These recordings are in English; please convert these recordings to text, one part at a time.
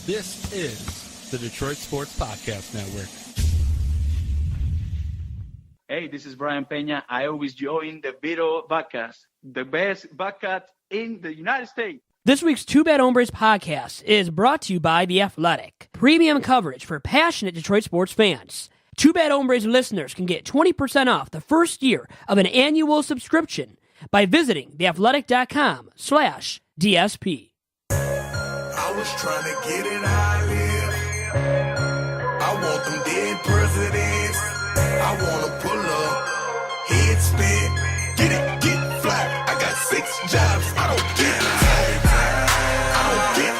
This is the Detroit Sports Podcast Network. Hey, this is Brian Peña. I always join the Vito podcast, the best podcast in the United States. This week's Two Bad Hombres podcast is brought to you by The Athletic. Premium coverage for passionate Detroit sports fans. Two Bad Hombres listeners can get 20% off the first year of an annual subscription by visiting theathletic.com/DSP. I was trying to get it how I live. I want them dead presidents. I want to pull up, head spin, get it, get fly. I got 6 jobs, I don't get tired. I don't get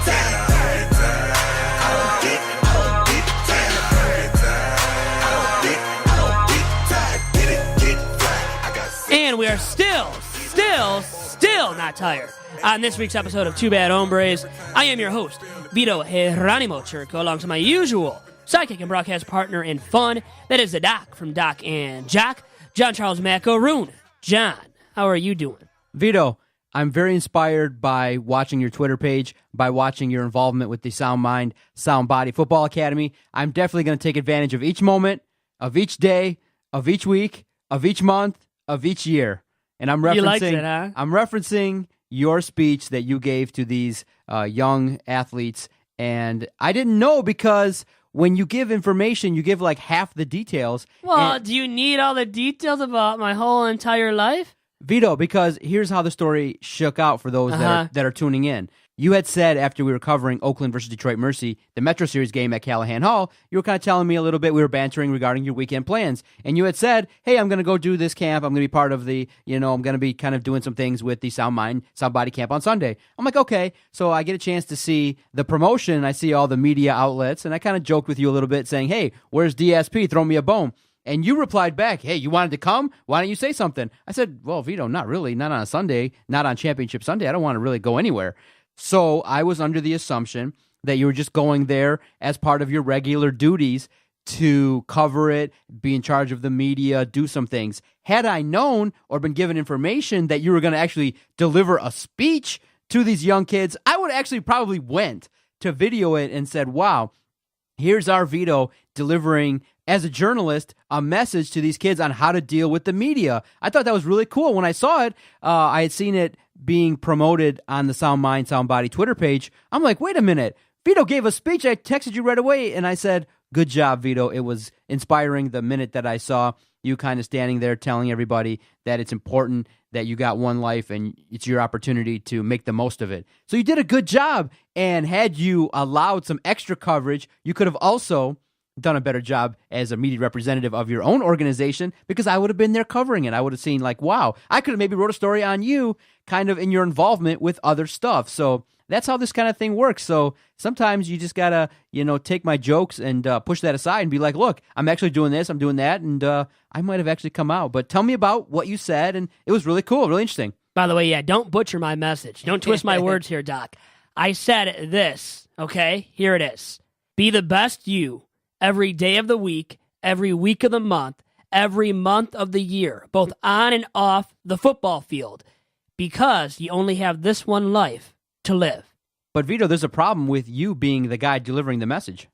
tired. I don't get tired. Get it, get fly. I got 6 And we are still not tired. On this week's episode of Two Bad Hombres, I am your host, Vito Geronimo Churco, alongside my usual sidekick and broadcast partner in fun, that is the Doc from Doc and Jock, John Charles Macaroon. John, how are you doing? Vito, I'm very inspired by watching your Twitter page, by watching your involvement with the Sound Mind, Sound Body Football Academy. I'm definitely going to take advantage of each moment, of each day, of each week, of each month, of each year. And I'm referencing, You liked it, huh? I'm referencing your speech that you gave to these young athletes. And I didn't know because when you give information, you give like half the details. Well, And do you need all the details about my whole entire life? Vito, because here's how the story shook out for those that are tuning in. You had said after we were covering Oakland versus Detroit Mercy, the Metro Series game at Callahan Hall, you were kind of telling me a little bit, we were bantering regarding your weekend plans. And you had said, hey, I'm going to go do this camp. I'm going to be part of the, I'm going to be kind of doing some things with the Sound Mind, Sound Body camp on Sunday. I'm like, okay. So I get a chance to see the promotion, and I see all the media outlets, and I kind of joked with you a little bit saying, hey, where's DSP? Throw me a bone. And you replied back, hey, you wanted to come? Why don't you say something? I said, well, Vito, not really. Not on a Sunday, not on Championship Sunday. I don't want to really go anywhere. So I was under the assumption that you were just going there as part of your regular duties to cover it, be in charge of the media, do some things. Had I known or been given information that you were going to actually deliver a speech to these young kids, I would actually probably went to video it and said, wow, here's our Vito delivering, as a journalist, a message to these kids on how to deal with the media. I thought that was really cool. When I saw it, I had seen it being promoted on the Sound Mind, Sound Body Twitter page. I'm like, wait a minute. Vito gave a speech. I texted you right away, and I said, good job, Vito. It was inspiring the minute that I saw you kind of standing there telling everybody that it's important that you got one life and it's your opportunity to make the most of it. So you did a good job, and had you allowed some extra coverage, you could have also done a better job as a media representative of your own organization, because I would have been there covering it. I would have seen like, wow, I could have maybe wrote a story on you kind of in your involvement with other stuff. So that's how this kind of thing works. So sometimes you just got to, take my jokes and push that aside and be like, look, I'm actually doing this, I'm doing that, and I might have actually come out. But tell me about what you said, and it was really cool, really interesting. By the way, yeah, don't butcher my message. Don't twist my words here, Doc. I said this, okay? Here it is. Be the best you every day of the week, every week of the month, every month of the year, both on and off the football field, because you only have this one life to live. But Vito, there's a problem with you being the guy delivering the message.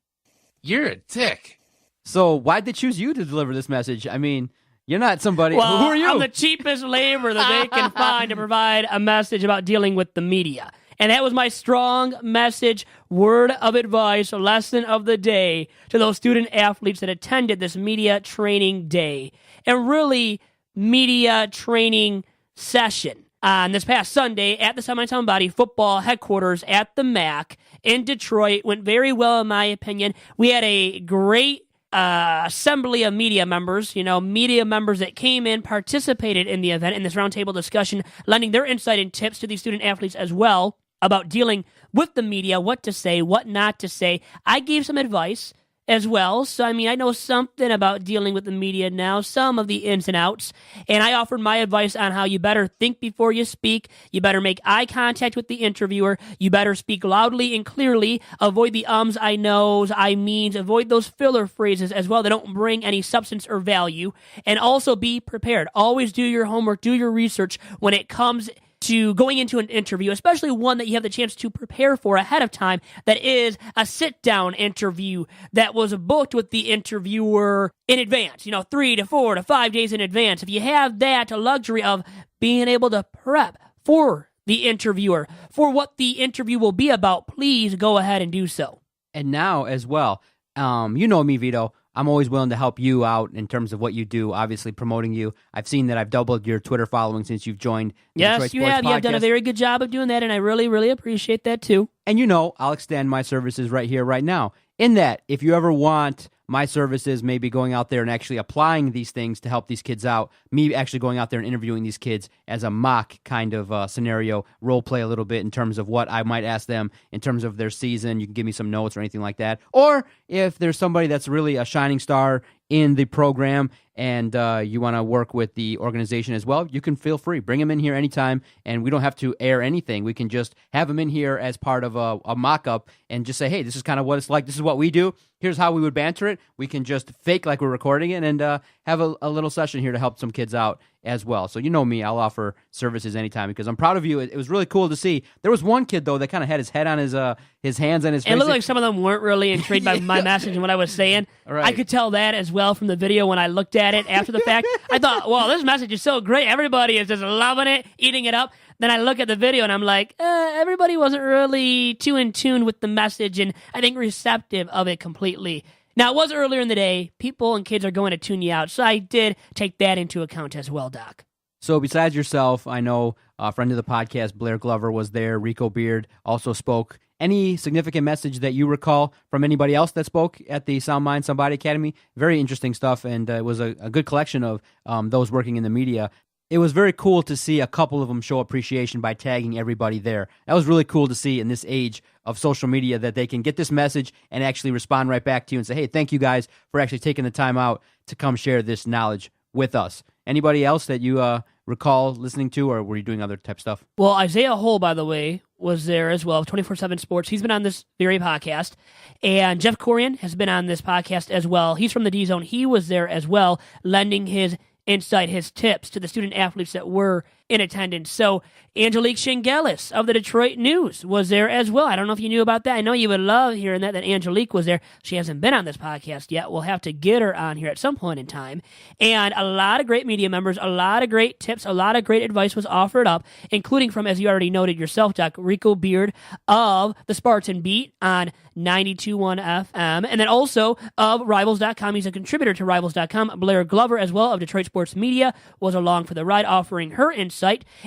You're a dick. So why'd they choose you to deliver this message? I mean, you're not somebody. Well, who are you? I'm the cheapest labor that they can find to provide a message about dealing with the media. And that was my strong message, word of advice, lesson of the day to those student athletes that attended this media training day and really media training session on this past Sunday at the Sound Body football headquarters at the MAC in Detroit. Went very well, in my opinion. We had a great assembly of media members, media members that came in, participated in the event, in this roundtable discussion, lending their insight and tips to these student athletes as well about dealing with the media, what to say, what not to say. I gave some advice as well. So, I know something about dealing with the media now, some of the ins and outs, and I offered my advice on how you better think before you speak, you better make eye contact with the interviewer, you better speak loudly and clearly, avoid the ums, I knows, I means, avoid those filler phrases as well that don't bring any substance or value, and also be prepared. Always do your homework, do your research when it comes to going into an interview, especially one that you have the chance to prepare for ahead of time, that is a sit-down interview that was booked with the interviewer in advance, 3 to 4 to 5 days in advance. If you have that luxury of being able to prep for the interviewer, for what the interview will be about, please go ahead and do so. And now as well, you know me, Vito. I'm always willing to help you out in terms of what you do, obviously promoting you. I've seen that I've doubled your Twitter following since you've joined the Yes, Detroit you Sports have. You have done a Podcast. very good job of doing that, and I really, really appreciate that too. And I'll extend my services right here, right now. In that, if you ever want my services, maybe going out there and actually applying these things to help these kids out, me actually going out there and interviewing these kids as a mock kind of scenario, role play a little bit in terms of what I might ask them in terms of their season. You can give me some notes or anything like that. Or if there's somebody that's really a shining star in the program and you want to work with the organization as well, you can feel free. Bring them in here anytime, and we don't have to air anything. We can just have them in here as part of a mock-up and just say, hey, this is kind of what it's like. This is what we do. Here's how we would banter it. We can just fake like we're recording it and have a little session here to help some kids out as well. So you know me, I'll offer services anytime because I'm proud of you. It was really cool to see. There was one kid, though, that kind of had his head on his hands and his face. It looked like some of them weren't really intrigued by my message and what I was saying. Right. I could tell that as well from the video when I looked at it after the fact. I thought, well, this message is so great. Everybody is just loving it, eating it up. Then I look at the video and I'm like, everybody wasn't really too in tune with the message and I think receptive of it completely. Now, it was earlier in the day. People and kids are going to tune you out, so I did take that into account as well, Doc. So besides yourself, I know a friend of the podcast, Blair Glover, was there. Rico Beard also spoke. Any significant message that you recall from anybody else that spoke at the Sound Mind Sound Body Academy? Very interesting stuff, and it was a good collection of those working in the media. It was very cool to see a couple of them show appreciation by tagging everybody there. That was really cool to see in this age of social media that they can get this message and actually respond right back to you and say, hey, thank you guys for actually taking the time out to come share this knowledge with us. Anybody else that you recall listening to, or were you doing other type stuff? Well, Isaiah Hull, by the way, was there as well, 24/7 Sports. He's been on this very podcast. And Jeff Corian has been on this podcast as well. He's from the D-Zone. He was there as well, lending his insight, his tips to the student athletes that were in attendance. So Angelique Shingelis of the Detroit News was there as well. I don't know if you knew about that. I know you would love hearing that Angelique was there. She hasn't been on this podcast yet. We'll have to get her on here at some point in time. And a lot of great media members, a lot of great tips, a lot of great advice was offered up, including from, as you already noted yourself, Doc, Rico Beard of the Spartan Beat on 92.1 FM, and then also of Rivals.com. He's a contributor to Rivals.com. Blair Glover, as well, of Detroit Sports Media, was along for the ride, offering her insight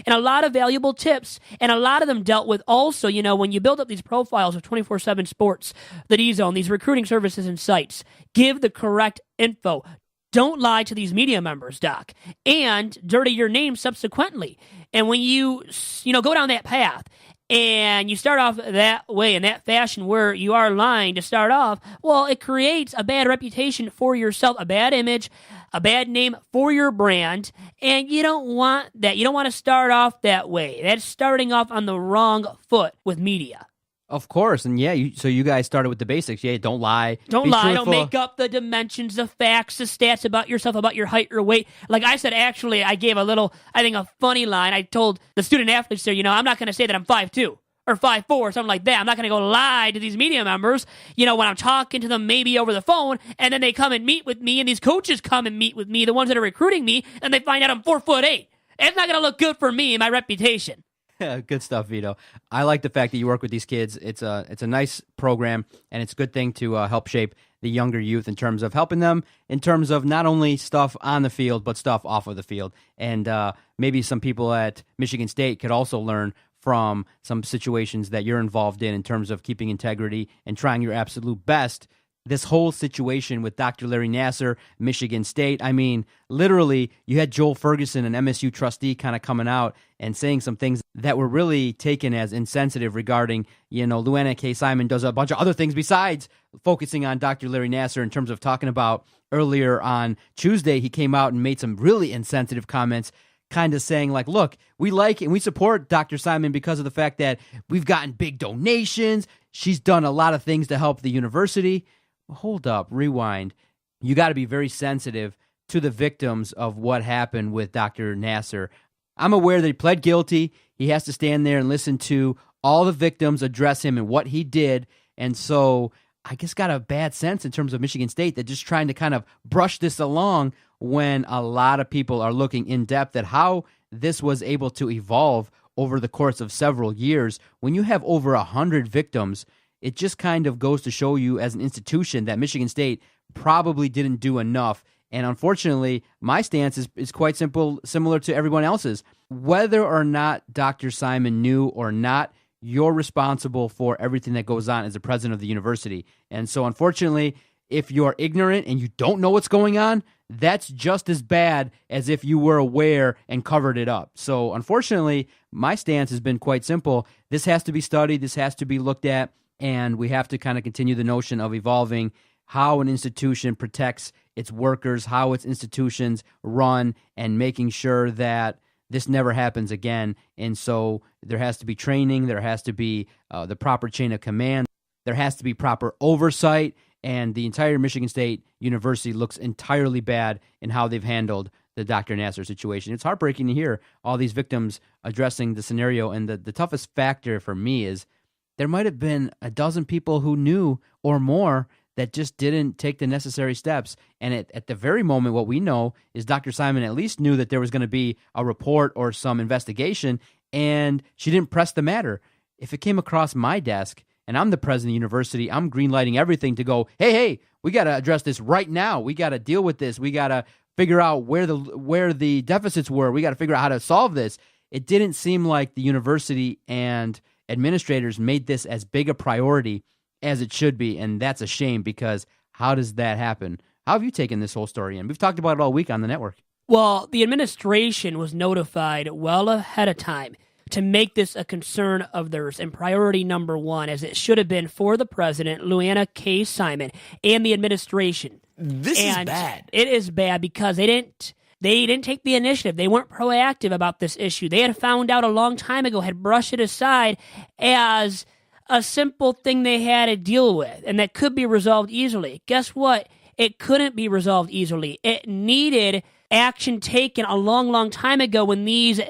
and a lot of valuable tips. And a lot of them dealt with also, when you build up these profiles of 24/7 Sports, the D-Zone, these recruiting services and sites, give the correct info. Don't lie to these media members, Doc, and dirty your name subsequently. And when you go down that path and you start off that way, in that fashion where you are lying to start off, well, it creates a bad reputation for yourself, a bad image, a bad name for your brand, and you don't want that. You don't want to start off that way. That's starting off on the wrong foot with media. Of course, and so you guys started with the basics. Yeah, don't lie. Don't Be lie. truthful. Don't make up the dimensions, the facts, the stats about yourself, about your height or weight. Like I said, actually, I gave a funny line. I told the student athletes there, I'm not going to say that I'm 5'2". Or 5'4", or something like that. I'm not going to go lie to these media members, when I'm talking to them maybe over the phone, and then they come and meet with me, and these coaches come and meet with me, the ones that are recruiting me, and they find out I'm 4'8". It's not going to look good for me and my reputation. Good stuff, Vito. I like the fact that you work with these kids. It's a nice program, and it's a good thing to help shape the younger youth in terms of helping them in terms of not only stuff on the field, but stuff off of the field. And maybe some people at Michigan State could also learn from some situations that you're involved in terms of keeping integrity and trying your absolute best. This whole situation with Dr. Larry Nassar, Michigan State, I mean, literally, you had Joel Ferguson, an MSU trustee, kind of coming out and saying some things that were really taken as insensitive regarding, Luana K. Simon does a bunch of other things besides focusing on Dr. Larry Nassar in terms of talking about earlier on Tuesday, he came out and made some really insensitive comments, kind of saying like, look, we like and we support Dr. Simon because of the fact that we've gotten big donations. She's done a lot of things to help the university. Hold up, rewind. You got to be very sensitive to the victims of what happened with Dr. Nassar. I'm aware that he pled guilty. He has to stand there and listen to all the victims address him and what he did. And so I just got a bad sense in terms of Michigan State that just trying to kind of brush this along when a lot of people are looking in depth at how this was able to evolve over the course of several years. When you have over 100 victims, it just kind of goes to show you as an institution that Michigan State probably didn't do enough. And unfortunately, my stance is quite simple, similar to everyone else's. Whether or not Dr. Simon knew or not, you're responsible for everything that goes on as the president of the university. And so unfortunately, if you're ignorant and you don't know what's going on, that's just as bad as if you were aware and covered it up. So unfortunately, my stance has been quite simple. This has to be studied. This has to be looked at. And we have to kind of continue the notion of evolving how an institution protects its workers, how its institutions run, and making sure that this never happens again. And so there has to be training. There has to be the proper chain of command. There has to be proper oversight. And the entire Michigan State University looks entirely bad in how they've handled the Dr. Nassar situation. It's heartbreaking to hear all these victims addressing the scenario. And the toughest factor for me is there might have been a dozen people who knew or more that just didn't take the necessary steps. And at the very moment, what we know is Dr. Simon at least knew that there was going to be a report or some investigation, and she didn't press the matter. If it came across my desk and I'm the president of the university, I'm greenlighting everything to go, hey, we got to address this right now. We got to deal with this. We got to figure out where the deficits were. We got to figure out how to solve this. It didn't seem like the university and administrators made this as big a priority as it should be, and that's a shame, because how does that happen? How have you taken this whole story in? We've talked about it all week on the network. Well, the administration was notified well ahead of time to make this a concern of theirs and priority number one, as it should have been for the president, Luana K. Simon, and the administration. This is bad. It is bad because they didn't take the initiative. They weren't proactive about this issue. They had found out a long time ago, had brushed it aside as a simple thing they had to deal with, and that could be resolved easily. Guess what? It couldn't be resolved easily. It needed action taken a long, long time ago when these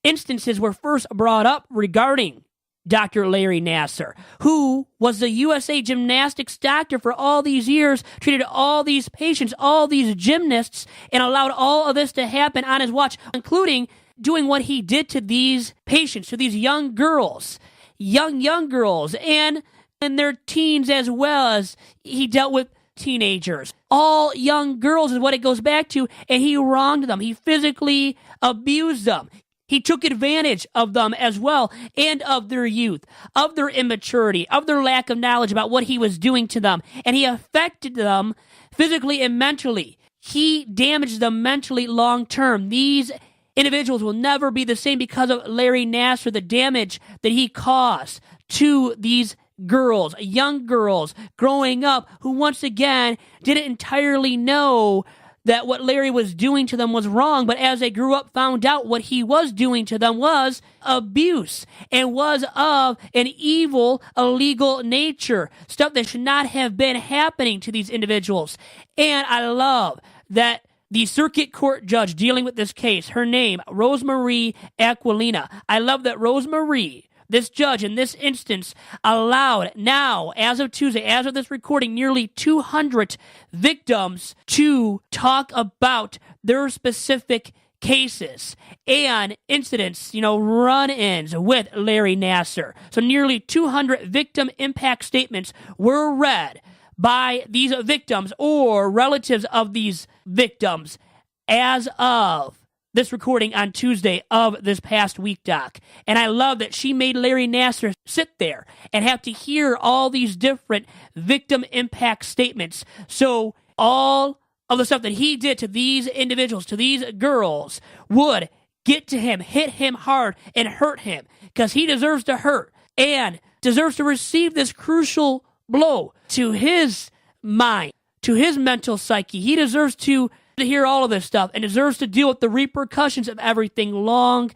instances were first brought up regarding Dr. Larry Nassar, who was the USA Gymnastics doctor for all these years, treated all these patients, all these gymnasts, and allowed all of this to happen on his watch, including doing what he did to these patients, to these young girls. Young girls, and their teens, as well as he dealt with teenagers. All young girls is what it goes back to, and he wronged them. He physically abused them. He took advantage of them as well, and of their youth, of their immaturity, of their lack of knowledge about what he was doing to them, and he affected them physically and mentally. He damaged them mentally long term. These individuals will never be the same because of Larry Nassar, the damage that he caused to these girls, young girls growing up who once again didn't entirely know that what Larry was doing to them was wrong, but as they grew up found out what he was doing to them was abuse and was of an evil, illegal nature, stuff that should not have been happening to these individuals. And I love that the circuit court judge dealing with this case, her name, Rosemarie Aquilina. I love that Rosemarie, this judge in this instance, allowed now, as of Tuesday, as of this recording, nearly 200 victims to talk about their specific cases and incidents, run-ins with Larry Nassar. So nearly 200 victim impact statements were read by these victims or relatives of these victims as of this recording on Tuesday of this past week, Doc. And I love that she made Larry Nassar sit there and have to hear all these different victim impact statements. So all of the stuff that he did to these individuals, to these girls, would get to him, hit him hard, and hurt him, because he deserves to hurt and deserves to receive this crucial blow to his mind, to his mental psyche. He deserves to hear all of this stuff and deserves to deal with the repercussions of everything long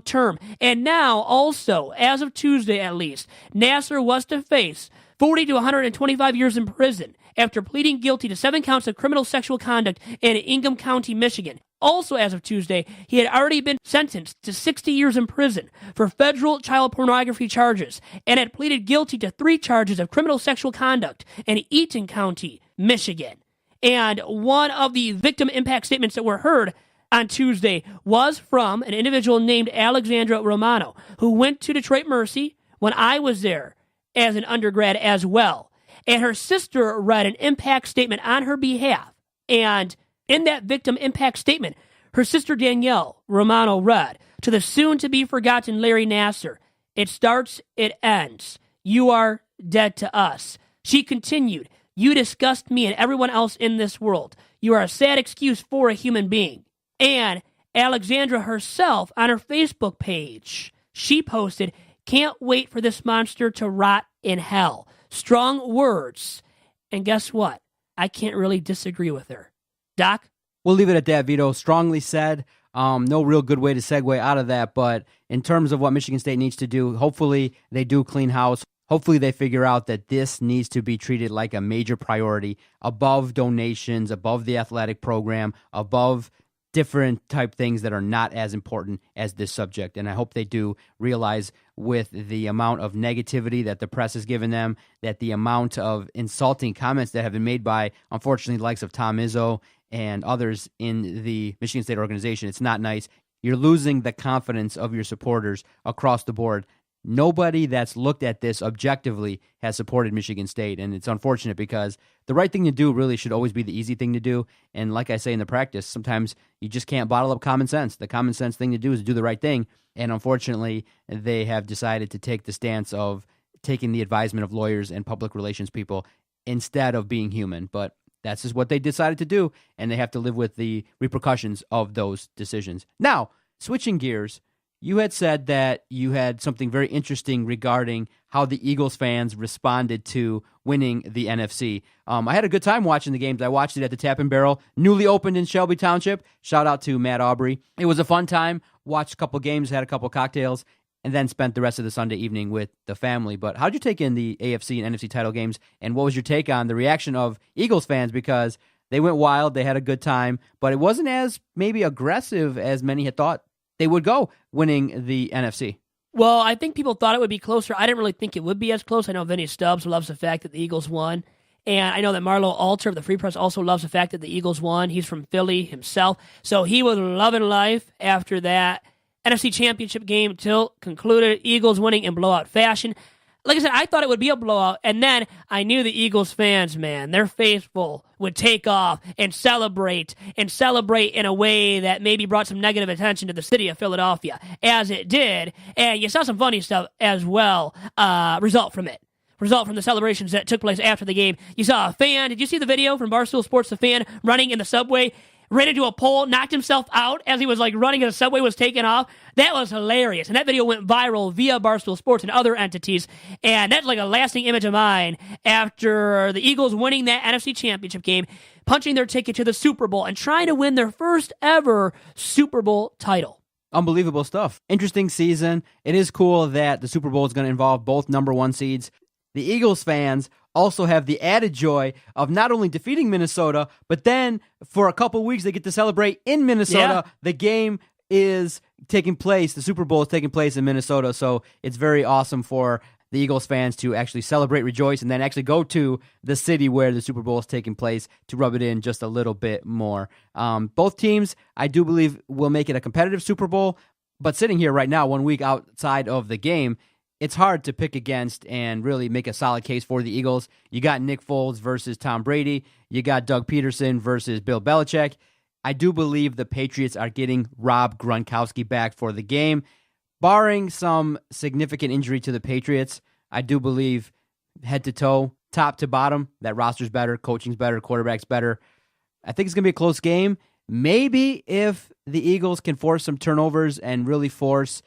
term. And now, also, as of Tuesday at least, Nassar was to face 40 to 125 years in prison after pleading guilty to 7 counts of criminal sexual conduct in Ingham County, Michigan. Also, as of Tuesday, he had already been sentenced to 60 years in prison for federal child pornography charges and had pleaded guilty to 3 charges of criminal sexual conduct in Eaton County, Michigan. And one of the victim impact statements that were heard on Tuesday was from an individual named Alexandra Romano, who went to Detroit Mercy when I was there as an undergrad as well. And her sister read an impact statement on her behalf. And in that victim impact statement, her sister Danielle Romano read, "To the soon-to-be-forgotten Larry Nassar, it starts, it ends. You are dead to us." She continued, "You disgust me and everyone else in this world. You are a sad excuse for a human being." And Alexandra herself, on her Facebook page, she posted, "Can't wait for this monster to rot in hell." Strong words. And guess what? I can't really disagree with her. Doc? We'll leave it at that, Vito. Strongly said. No real good way to segue out of that, but in terms of what Michigan State needs to do, hopefully they do clean house. Hopefully they figure out that this needs to be treated like a major priority, above donations, above the athletic program, above different type things that are not as important as this subject. And I hope they do realize, with the amount of negativity that the press has given them, that the amount of insulting comments that have been made by, unfortunately, the likes of Tom Izzo and others in the Michigan State organization, it's not nice. You're losing the confidence of your supporters across the board. Nobody that's looked at this objectively has supported Michigan State, and it's unfortunate because the right thing to do really should always be the easy thing to do. And like I say in the practice, sometimes you just can't bottle up common sense. The common sense thing to do is do the right thing, and unfortunately, they have decided to take the stance of taking the advisement of lawyers and public relations people instead of being human. But that's just what they decided to do, and they have to live with the repercussions of those decisions. Now, switching gears, you had said that you had something very interesting regarding how the Eagles fans responded to winning the NFC. I had a good time watching the games. I watched it at the Tap and Barrel, newly opened in Shelby Township. Shout out to Matt Aubrey. It was a fun time. Watched a couple games, had a couple cocktails, and then spent the rest of the Sunday evening with the family. But how'd you take in the AFC and NFC title games, and what was your take on the reaction of Eagles fans? Because they went wild, they had a good time, but it wasn't as maybe aggressive as many had thought they would go winning the NFC. Well, I think people thought it would be closer. I didn't really think it would be as close. I know Vinny Stubbs loves the fact that the Eagles won. And I know that Marlo Alter of the Free Press also loves the fact that the Eagles won. He's from Philly himself. So he was loving life after that NFC Championship game till concluded. Eagles winning in blowout fashion. Like I said, I thought it would be a blowout, and then I knew the Eagles fans, man, they're faithful, would take off and celebrate in a way that maybe brought some negative attention to the city of Philadelphia, as it did, and you saw some funny stuff as well result from the celebrations that took place after the game. You saw a fan, did you see the video from Barstool Sports, the fan running in the subway, ran into a pole, knocked himself out as he was running and the subway was taking off? That was hilarious. And that video went viral via Barstool Sports and other entities. And that's like a lasting image of mine after the Eagles winning that NFC Championship game, punching their ticket to the Super Bowl, and trying to win their first ever Super Bowl title. Unbelievable stuff. Interesting season. It is cool that the Super Bowl is going to involve both number one seeds. The Eagles fans also have the added joy of not only defeating Minnesota, but then for a couple weeks they get to celebrate in Minnesota. Yeah. The game is taking place, the Super Bowl is taking place in Minnesota, so it's very awesome for the Eagles fans to actually celebrate, rejoice, and then actually go to the city where the Super Bowl is taking place to rub it in just a little bit more. Both teams, I do believe, will make it a competitive Super Bowl, but sitting here right now, 1 week outside of the game, it's hard to pick against and really make a solid case for the Eagles. You got Nick Foles versus Tom Brady. You got Doug Peterson versus Bill Belichick. I do believe the Patriots are getting Rob Gronkowski back for the game. Barring some significant injury to the Patriots, I do believe head to toe, top to bottom, that roster's better, coaching's better, quarterback's better. I think it's going to be a close game. Maybe if the Eagles can force some turnovers and really force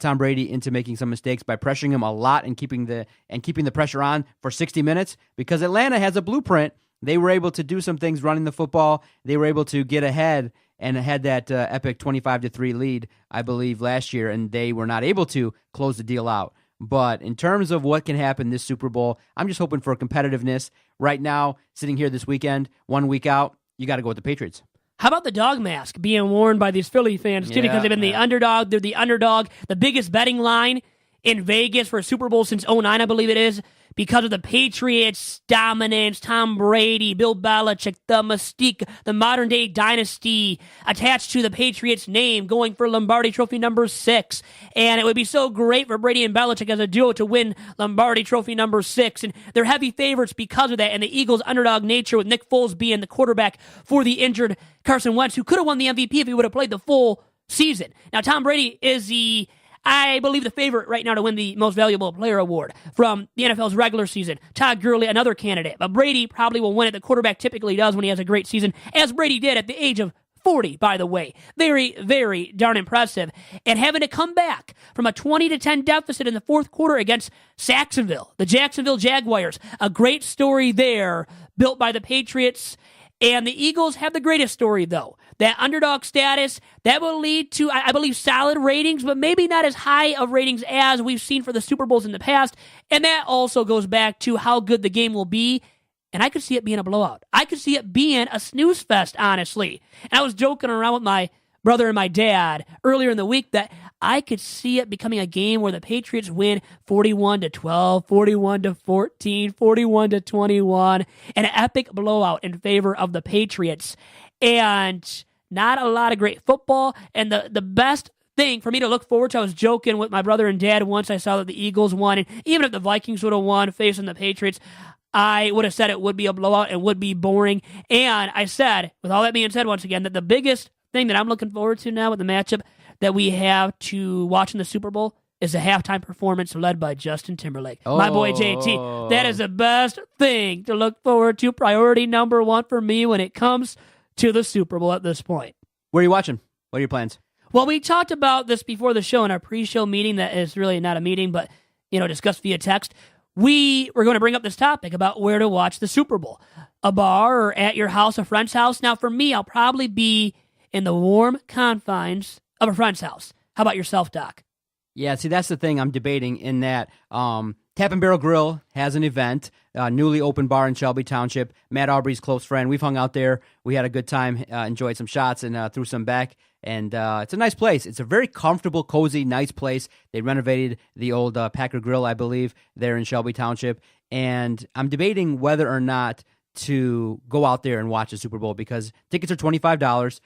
Tom Brady into making some mistakes by pressuring him a lot and keeping the pressure on for 60 minutes, because Atlanta has a blueprint. They were able to do some things running the football. They were able to get ahead and had that epic 25-3 lead, I believe, last year, and they were not able to close the deal out. But in terms of what can happen this Super Bowl, I'm just hoping for competitiveness. Right now, sitting here this weekend, 1 week out, you got to go with the Patriots. How about the dog mask being worn by these Philly fans, too, because they've been the underdog. They're the underdog, the biggest betting line in Vegas for a Super Bowl since 2009, I believe it is, because of the Patriots' dominance, Tom Brady, Bill Belichick, the mystique, the modern-day dynasty attached to the Patriots' name, going for Lombardi Trophy number 6. And it would be so great for Brady and Belichick as a duo to win Lombardi Trophy number 6. And they're heavy favorites because of that, and the Eagles' underdog nature with Nick Foles being the quarterback for the injured Carson Wentz, who could have won the MVP if he would have played the full season. Now, Tom Brady is I believe the favorite right now to win the Most Valuable Player Award from the NFL's regular season. Todd Gurley, another candidate. But Brady probably will win it. The quarterback typically does when he has a great season, as Brady did at the age of 40, by the way. Very, very darn impressive. And having to come back from a 20-10 deficit in the fourth quarter against Jacksonville, the Jacksonville Jaguars. A great story there, built by the Patriots. And the Eagles have the greatest story, though. That underdog status, that will lead to, I believe, solid ratings, but maybe not as high of ratings as we've seen for the Super Bowls in the past. And that also goes back to how good the game will be. And I could see it being a blowout. I could see it being a snooze fest, honestly. And I was joking around with my brother and my dad earlier in the week that I could see it becoming a game where the Patriots win 41-12, 41-14, 41-21, an epic blowout in favor of the Patriots. And not a lot of great football. And the best thing for me to look forward to, I was joking with my brother and dad once I saw that the Eagles won. And even if the Vikings would have won facing the Patriots, I would have said it would be a blowout and would be boring. And I said, with all that being said, once again, that the biggest thing that I'm looking forward to now with the matchup that we have to watch in the Super Bowl is a halftime performance led by Justin Timberlake. My boy JT. That is the best thing to look forward to. Priority number one for me when it comes to the Super Bowl at this point. Where are you watching? What are your plans? Well, we talked about this before the show in our pre-show meeting that is really not a meeting, but, discussed via text. We were going to bring up this topic about where to watch the Super Bowl. A bar or at your house, a friend's house. Now, for me, I'll probably be in the warm confines of a friend's house. How about yourself, Doc? Yeah, see, that's the thing I'm debating in that Tap and Barrel Grill has an event, newly open bar in Shelby Township. Matt Aubrey's close friend. We've hung out there. We had a good time, enjoyed some shots, and threw some back. And it's a nice place. It's a very comfortable, cozy, nice place. They renovated the old Packer Grill, I believe, there in Shelby Township. And I'm debating whether or not to go out there and watch the Super Bowl because tickets are $25.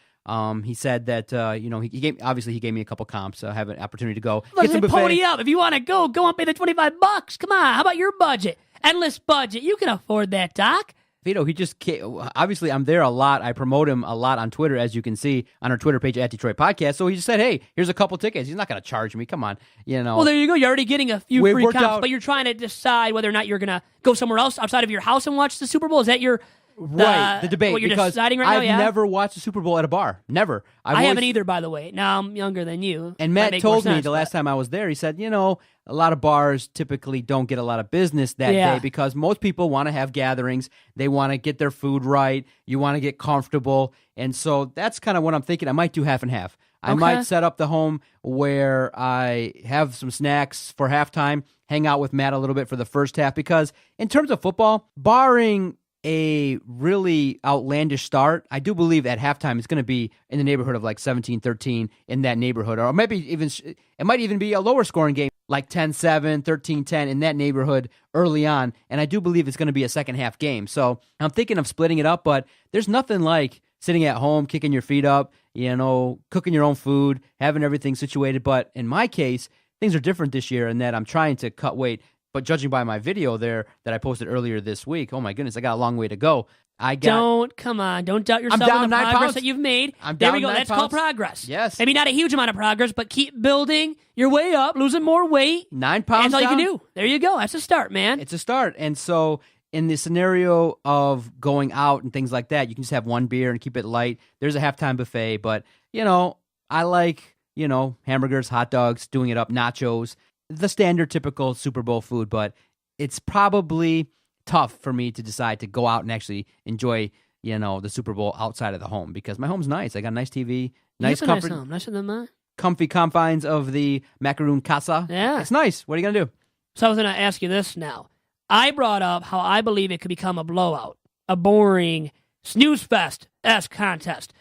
He said that he gave me a couple comps. So I have an opportunity to go. Listen, pony up. If you want to go and pay the $25. Come on. How about your budget? Endless budget. You can afford that, Doc. Vito, he just came. Obviously, I'm there a lot. I promote him a lot on Twitter, as you can see on our Twitter page at Detroit Podcast. So he just said, "Hey, here's a couple tickets." He's not going to charge me. Come on, Well, there you go. You're already getting a few free comps, but you're trying to decide whether or not you're going to go somewhere else outside of your house and watch the Super Bowl. Is that your the debate? What you're because deciding right now? I've never watched the Super Bowl at a bar. Never. I haven't either, by the way. Now I'm younger than you. And Matt told me the last time I was there, he said, a lot of bars typically don't get a lot of business that day because most people want to have gatherings. They want to get their food right. You want to get comfortable. And so that's kind of what I'm thinking. I might do half and half. I might set up the home where I have some snacks for halftime, hang out with Matt a little bit for the first half, because in terms of football, barring a really outlandish start, I do believe at halftime it's going to be in the neighborhood of like 17-13 in that neighborhood, or maybe even it might even be a lower scoring game, like 10-7, 13-10 in that neighborhood early on, and I do believe it's going to be a second half game. So I'm thinking of splitting it up, but there's nothing like sitting at home, kicking your feet up, cooking your own food, having everything situated. But in my case, things are different this year in that I'm trying to cut weight. But judging by my video there that I posted earlier this week, oh my goodness, I got a long way to go. Don't doubt yourself in the progress that you've made. There we go. That's called progress. Yes. Maybe not a huge amount of progress, but keep building your way up, losing more weight. 9 pounds. That's all down. You can do. There you go. That's a start, man. It's a start. And so in the scenario of going out and things like that, you can just have one beer and keep it light. There's a halftime buffet, but I like hamburgers, hot dogs, doing it up, nachos. The standard typical Super Bowl food, but it's probably tough for me to decide to go out and actually enjoy, the Super Bowl outside of the home because my home's nice. I got a nice TV, nice comfort, nice home, nicer than mine. Comfy confines of the macaroon casa. Yeah. It's nice. What are you going to do? So I was going to ask you this now. I brought up how I believe it could become a blowout, a boring snooze fest-esque contest.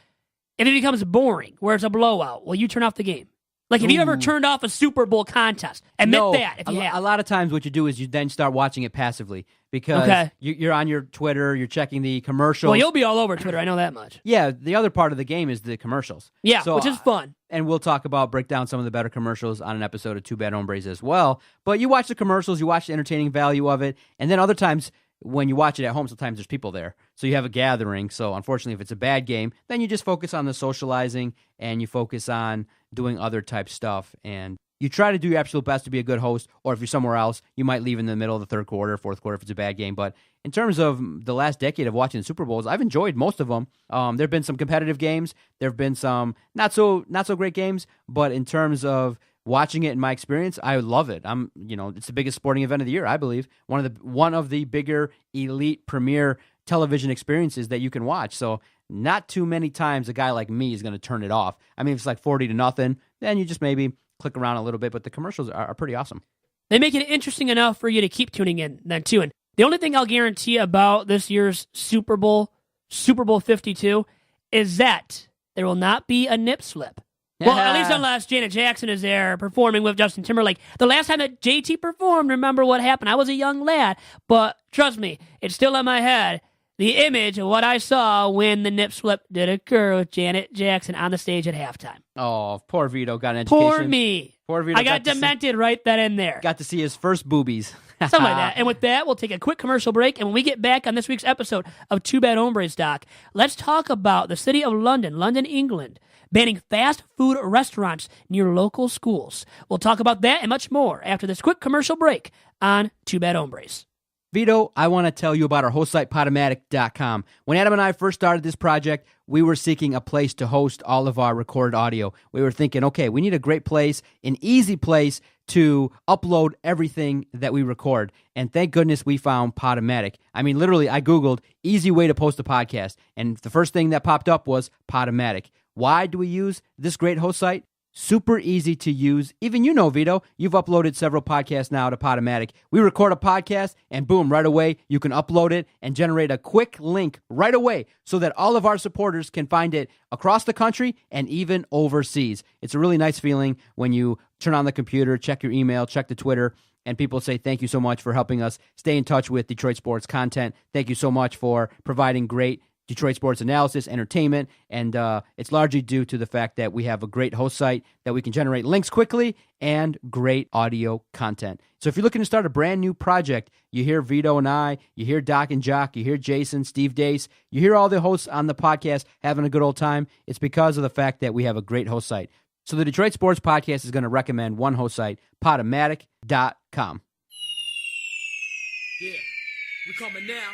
if it becomes boring, where it's a blowout, will you turn off the game? Like, have you ever turned off a Super Bowl contest? Admit that if you have. A lot of times what you do is you then start watching it passively because you're on your Twitter, you're checking the commercials. Well, you'll be all over Twitter. I know that much. Yeah, the other part of the game is the commercials. Yeah, which is fun. And we'll break down some of the better commercials on an episode of Two Bad Hombres as well. But you watch the commercials, you watch the entertaining value of it, and then other times when you watch it at home, sometimes there's people there. So you have a gathering. So unfortunately, if it's a bad game, then you just focus on the socializing and you focus on doing other type stuff. And you try to do your absolute best to be a good host, or if you're somewhere else, you might leave in the middle of the third quarter, fourth quarter if it's a bad game. But in terms of the last decade of watching the Super Bowls, I've enjoyed most of them. There have been some competitive games. There have been some not so great games. But in terms of watching it in my experience, I love it. It's the biggest sporting event of the year, I believe. One of the bigger elite premier television experiences that you can watch. So not too many times a guy like me is going to turn it off. I mean, if it's like 40-0, then you just maybe click around a little bit. But the commercials are pretty awesome. They make it interesting enough for you to keep tuning in then too. And the only thing I'll guarantee about this year's Super Bowl 52, is that there will not be a nip slip. Well, at least unless Janet Jackson is there performing with Justin Timberlake. The last time that JT performed, remember what happened? I was a young lad, but trust me, it's still in my head. The image of what I saw when the nip slip did occur with Janet Jackson on the stage at halftime. Oh, poor Vito got an education. Poor me. Poor Vito. I got demented right then and there. Got to see his first boobies. Something like that. And with that, we'll take a quick commercial break. And when we get back on this week's episode of Two Bad Hombres, Doc, let's talk about the city of London, England, banning fast food restaurants near local schools. We'll talk about that and much more after this quick commercial break on Two Bad Hombres. Vito, I want to tell you about our host site, Podomatic.com. When Adam and I first started this project, we were seeking a place to host all of our recorded audio. We were thinking, okay, we need a great place, an easy place to upload everything that we record. And thank goodness we found Podomatic. I mean, literally, I Googled easy way to post a podcast, and the first thing that popped up was Podomatic. Why do we use this great host site? Super easy to use. Even you know, Vito, you've uploaded several podcasts now to Podomatic. We record a podcast, and boom, right away, you can upload it and generate a quick link right away so that all of our supporters can find it across the country and even overseas. It's a really nice feeling when you turn on the computer, check your email, check the Twitter, and people say, thank you so much for helping us stay in touch with Detroit sports content. Thank you so much for providing great Detroit sports analysis, entertainment, and it's largely due to the fact that we have a great host site that we can generate links quickly and great audio content. So if you're looking to start a brand new project, you hear Vito and I, you hear Doc and Jock, you hear Jason, Steve Dace, you hear all the hosts on the podcast having a good old time, it's because of the fact that we have a great host site. So the Detroit Sports Podcast is going to recommend one host site, Podomatic.com. Yeah, we coming now.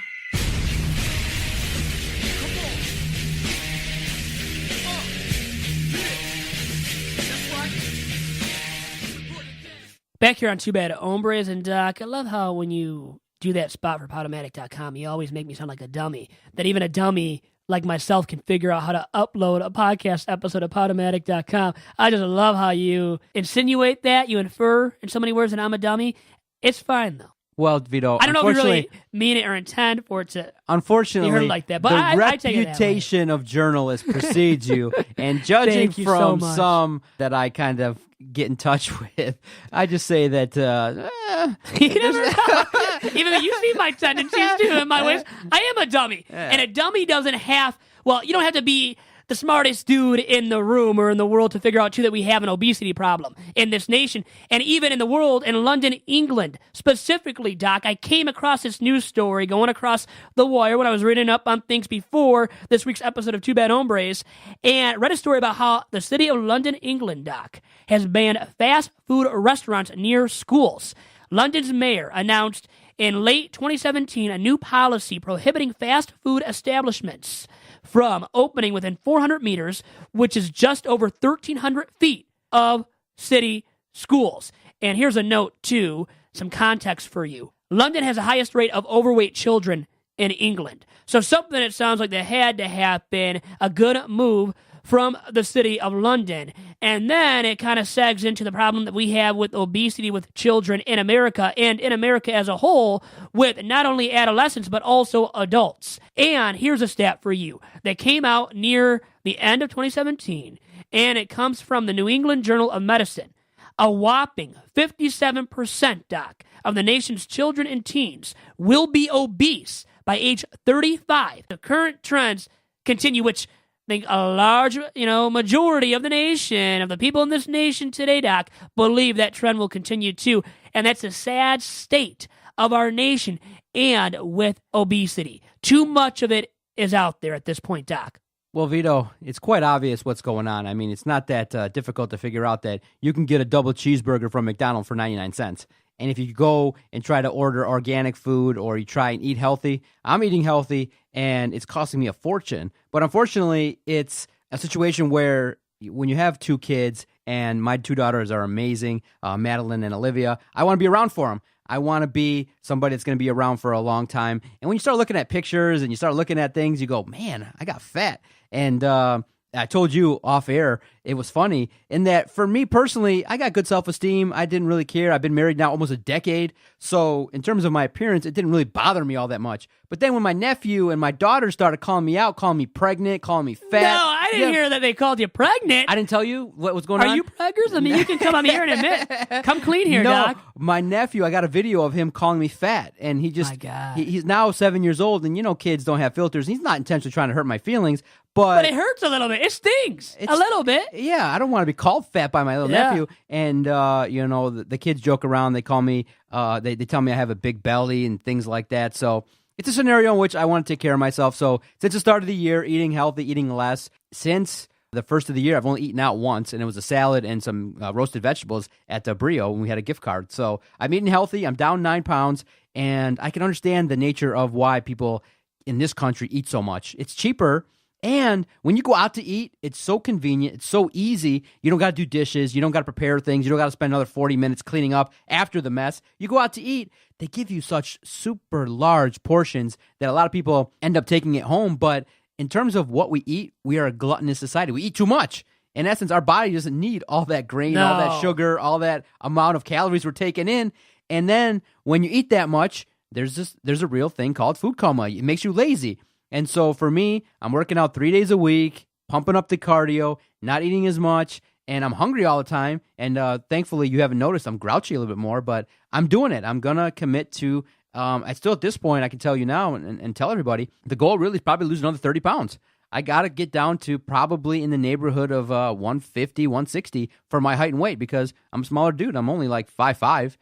Back here on Two Bad Hombres, and Doc, I love how when you do that spot for Podomatic.com, you always make me sound like a dummy. That even a dummy like myself can figure out how to upload a podcast episode of Podomatic.com. I just love how you insinuate that, you infer in so many words that I'm a dummy. It's fine, though. Well, Vito, I don't know if you really mean it or intend for it to unfortunately, be heard like that, but the I take it that way. reputation of journalist precedes you, and judging from some that I kind of get in touch with, I just say that you never know. Even though you see my tendencies too and my ways, I am a dummy, and a dummy doesn't have. Well, you don't have to be the smartest dude in the room or in the world to figure out, too, that we have an obesity problem in this nation. And even in the world, in London, England, specifically, Doc, I came across this news story going across the wire when I was reading up on things before this week's episode of Two Bad Hombres, and read a story about how the city of London, England, Doc, has banned fast food restaurants near schools. London's mayor announced in late 2017 a new policy prohibiting fast food establishments from opening within 400 meters, which is just over 1,300 feet of city schools. And here's a note, too, some context for you. London has the highest rate of overweight children in England. So something that sounds like that had to happen, a good move from the city of London. And then it kind of segs into the problem that we have with obesity with children in America and in America as a whole with not only adolescents but also adults. And here's a stat for you that came out near the end of 2017, and it comes from the New England Journal of Medicine. A whopping 57%, Doc, of the nation's children and teens will be obese by age 35. The current trends continue, which I think a large, majority of the nation, of the people in this nation today, Doc, believe that trend will continue too. And that's a sad state of our nation and with obesity. Too much of it is out there at this point, Doc. Well, Vito, it's quite obvious what's going on. I mean, it's not that difficult to figure out that you can get a double cheeseburger from McDonald's for 99 cents. And if you go and try to order organic food or you try and eat healthy, I'm eating healthy and it's costing me a fortune. But unfortunately, it's a situation where when you have two kids, and my two daughters are amazing, Madeline and Olivia, I want to be around for them. I want to be somebody that's going to be around for a long time. And when you start looking at pictures and you start looking at things, you go, man, I got fat. And I told you off air, it was funny in that for me personally, I got good self-esteem. I didn't really care. I've been married now almost a decade. So in terms of my appearance, it didn't really bother me all that much. But then when my nephew and my daughter started calling me out, calling me pregnant, calling me fat. No, I didn't hear that they called you pregnant. I didn't tell you what was going on? Are you preggers? I mean, you can come on here and admit. Come clean here, no, Doc. My nephew, I got a video of him calling me fat. And he just, my God. He's now 7 years old. And kids don't have filters. He's not intentionally trying to hurt my feelings. But it hurts a little bit. It stings a little bit. Yeah, I don't want to be called fat by my little nephew. And, the kids joke around. They call me, they tell me I have a big belly and things like that. So it's a scenario in which I want to take care of myself. So since the start of the year, eating healthy, eating less. Since the first of the year, I've only eaten out once, and it was a salad and some roasted vegetables at the Brio when we had a gift card. So I'm eating healthy. I'm down 9 pounds, and I can understand the nature of why people in this country eat so much. It's cheaper. And when you go out to eat, it's so convenient. It's so easy. You don't got to do dishes. You don't got to prepare things. You don't got to spend another 40 minutes cleaning up after the mess. You go out to eat. They give you such super large portions that a lot of people end up taking it home. But in terms of what we eat, we are a gluttonous society. We eat too much. In essence, our body doesn't need all that grain, all that sugar, all that amount of calories we're taking in. And then when you eat that much, there's a real thing called food coma. It makes you lazy. And so for me, I'm working out 3 days a week, pumping up the cardio, not eating as much, and I'm hungry all the time. And thankfully, you haven't noticed, I'm grouchy a little bit more, but I'm doing it. I'm going to commit to, I still at this point, I can tell you now and tell everybody, the goal really is probably lose another 30 pounds. I got to get down to probably in the neighborhood of 150, 160 for my height and weight because I'm a smaller dude. I'm only like 5'5".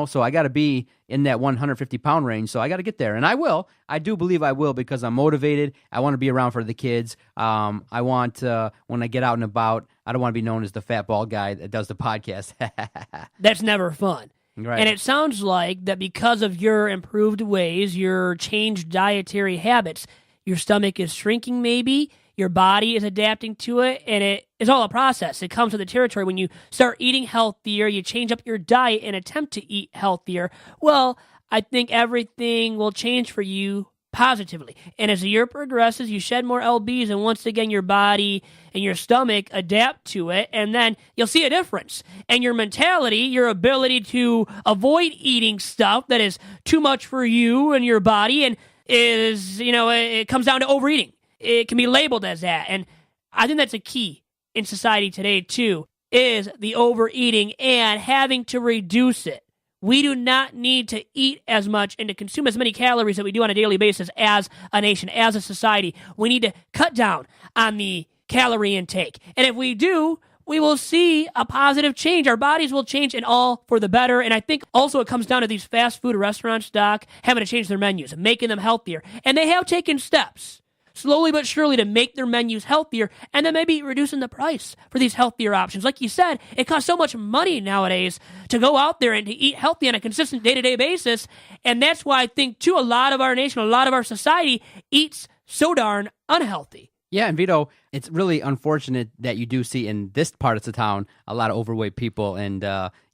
So I got to be in that 150-pound range. So I got to get there. And I will. I do believe I will because I'm motivated. I want to be around for the kids. I want, when I get out and about, I don't want to be known as the fat bald guy that does the podcast. That's never fun. Right. And it sounds like that because of your improved ways, your changed dietary habits, your stomach is shrinking maybe, your body is adapting to it, and it is all a process. It comes with the territory. When you start eating healthier, you change up your diet and attempt to eat healthier, well, I think everything will change for you positively. And as the year progresses, you shed more lbs, and once again, your body and your stomach adapt to it, and then you'll see a difference. And your mentality, your ability to avoid eating stuff that is too much for you and your body, and is, it comes down to overeating. It can be labeled as that. And I think that's a key in society today, too, is the overeating and having to reduce it. We do not need to eat as much and to consume as many calories that we do on a daily basis as a nation, as a society. We need to cut down on the calorie intake. And if we do, we will see a positive change. Our bodies will change, and all for the better. And I think also it comes down to these fast food restaurants, Doc, having to change their menus and making them healthier. And they have taken steps, slowly but surely, to make their menus healthier, and then maybe reducing the price for these healthier options. Like you said, it costs so much money nowadays to go out there and to eat healthy on a consistent day-to-day basis, and that's why I think, too, a lot of our nation, a lot of our society eats so darn unhealthy. Yeah, and Vito, it's really unfortunate that you do see in this part of the town a lot of overweight people, and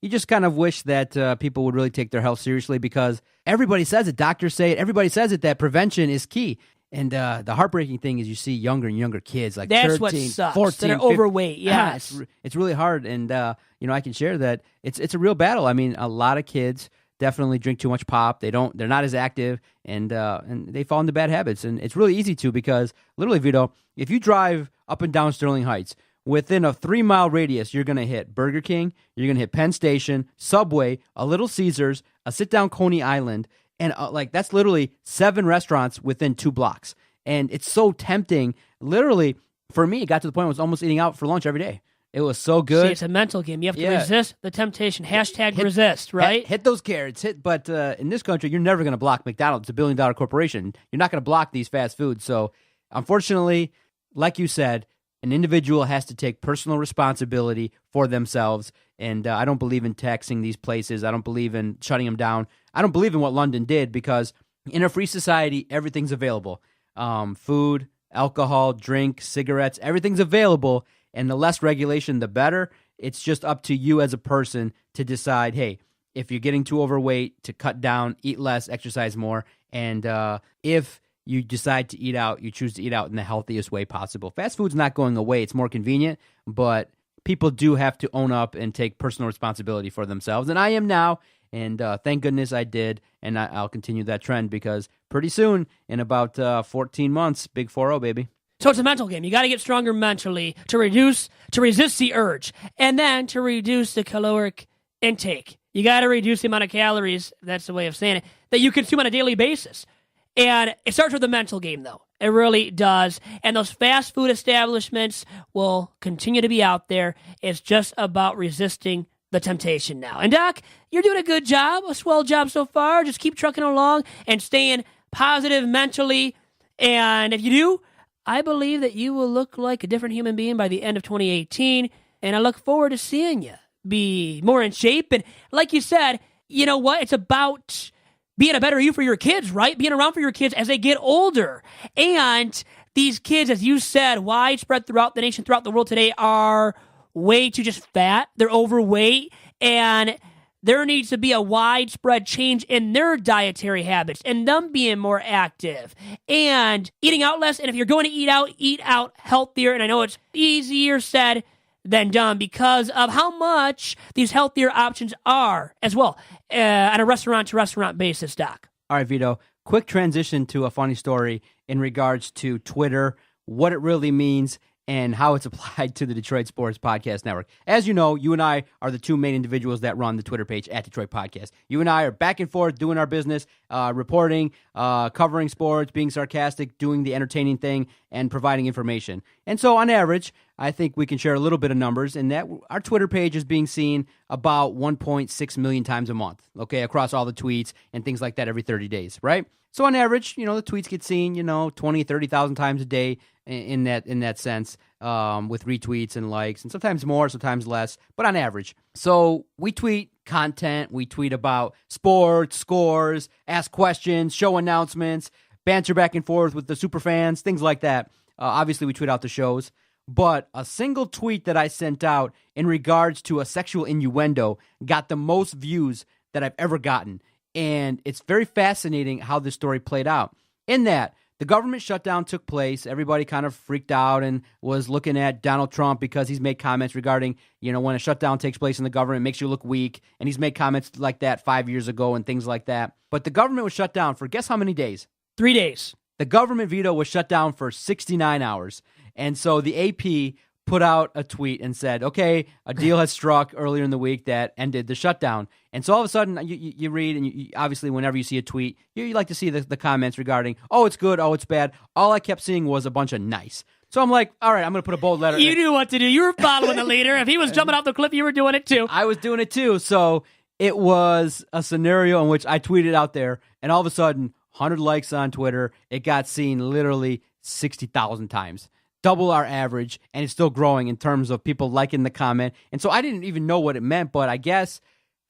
you just kind of wish that people would really take their health seriously because everybody says it, doctors say it, everybody says it, that prevention is key. And the heartbreaking thing is you see younger and younger kids, like that's 13, what sucks. 14, that are overweight. Yes, it's really hard. And I can share that it's a real battle. I mean, a lot of kids definitely drink too much pop. They're not as active, and they fall into bad habits. And it's really easy to, because literally, Vito, if you drive up and down Sterling Heights, within a 3-mile radius, you're going to hit Burger King, you're going to hit Penn Station, Subway, a Little Caesars, a sit-down Coney Island, and that's literally 7 restaurants within 2 blocks. And it's so tempting. Literally, for me, it got to the point where I was almost eating out for lunch every day. It was so good. See, it's a mental game. You have to resist the temptation. #resist, right? Hit those carrots. But in this country, you're never going to block McDonald's. It's a billion-dollar corporation. You're not going to block these fast foods. So, unfortunately, like you said, an individual has to take personal responsibility for themselves. And I don't believe in taxing these places. I don't believe in shutting them down. I don't believe in what London did, because in a free society, everything's available. Food, alcohol, drink, cigarettes, everything's available. And the less regulation, the better. It's just up to you as a person to decide, hey, if you're getting too overweight, to cut down, eat less, exercise more. And if you decide to eat out, you choose to eat out in the healthiest way possible. Fast food's not going away. It's more convenient, but people do have to own up and take personal responsibility for themselves. And I am now, and thank goodness I did, and I'll continue that trend, because pretty soon, in about 14 months, big 4-0, baby. So it's a mental game. You got to get stronger mentally to resist the urge, and then to reduce the caloric intake. You got to reduce the amount of calories, that's the way of saying it, that you consume on a daily basis. And it starts with the mental game, though. It really does. And those fast food establishments will continue to be out there. It's just about resisting the temptation now. And Doc, you're doing a good job, a swell job so far. Just keep trucking along and staying positive mentally. And if you do, I believe that you will look like a different human being by the end of 2018. And I look forward to seeing you be more in shape. And like you said, you know what? It's about being a better you for your kids, right? Being around for your kids as they get older. And these kids, as you said, widespread throughout the nation, throughout the world today, are way too just fat. They're overweight. And there needs to be a widespread change in their dietary habits and them being more active and eating out less. And if you're going to eat out healthier. And I know it's easier said than done because of how much these healthier options are as well on a restaurant-to-restaurant basis, Doc. All right, Vito, quick transition to a funny story in regards to Twitter, what it really means, and how it's applied to the Detroit Sports Podcast Network. As you know, you and I are the two main individuals that run the Twitter page at Detroit Podcast. You and I are back and forth doing our business, reporting, covering sports, being sarcastic, doing the entertaining thing, and providing information. And so on average, I think we can share a little bit of numbers, and that our Twitter page is being seen about 1.6 million times a month, okay, across all the tweets and things like that every 30 days, right? So on average, the tweets get seen, 20, 30,000 times a day in that sense, with retweets and likes, and sometimes more, sometimes less, but on average. So we tweet content, we tweet about sports, scores, ask questions, show announcements, banter back and forth with the super fans, things like that. Obviously, we tweet out the shows, but a single tweet that I sent out in regards to a sexual innuendo got the most views that I've ever gotten. And it's very fascinating how this story played out. In that, the government shutdown took place. Everybody kind of freaked out and was looking at Donald Trump because he's made comments regarding, when a shutdown takes place in the government, it makes you look weak. And he's made comments like that 5 years ago and things like that. But the government was shut down for guess how many days? 3 days. The government veto was shut down for 69 hours. And so the AP put out a tweet and said, okay, a deal has struck earlier in the week that ended the shutdown. And so all of a sudden, you read, and you, obviously whenever you see a tweet, you like to see the comments regarding, oh, it's good, oh, it's bad. All I kept seeing was a bunch of nice. So I'm like, all right, I'm going to put a bold letter. You knew what to do. You were following the leader. If he was jumping off the cliff, you were doing it too. I was doing it too. So it was a scenario in which I tweeted out there, and all of a sudden, 100 likes on Twitter. It got seen literally 60,000 times. Double our average, and it's still growing in terms of people liking the comment. And so I didn't even know what it meant, but I guess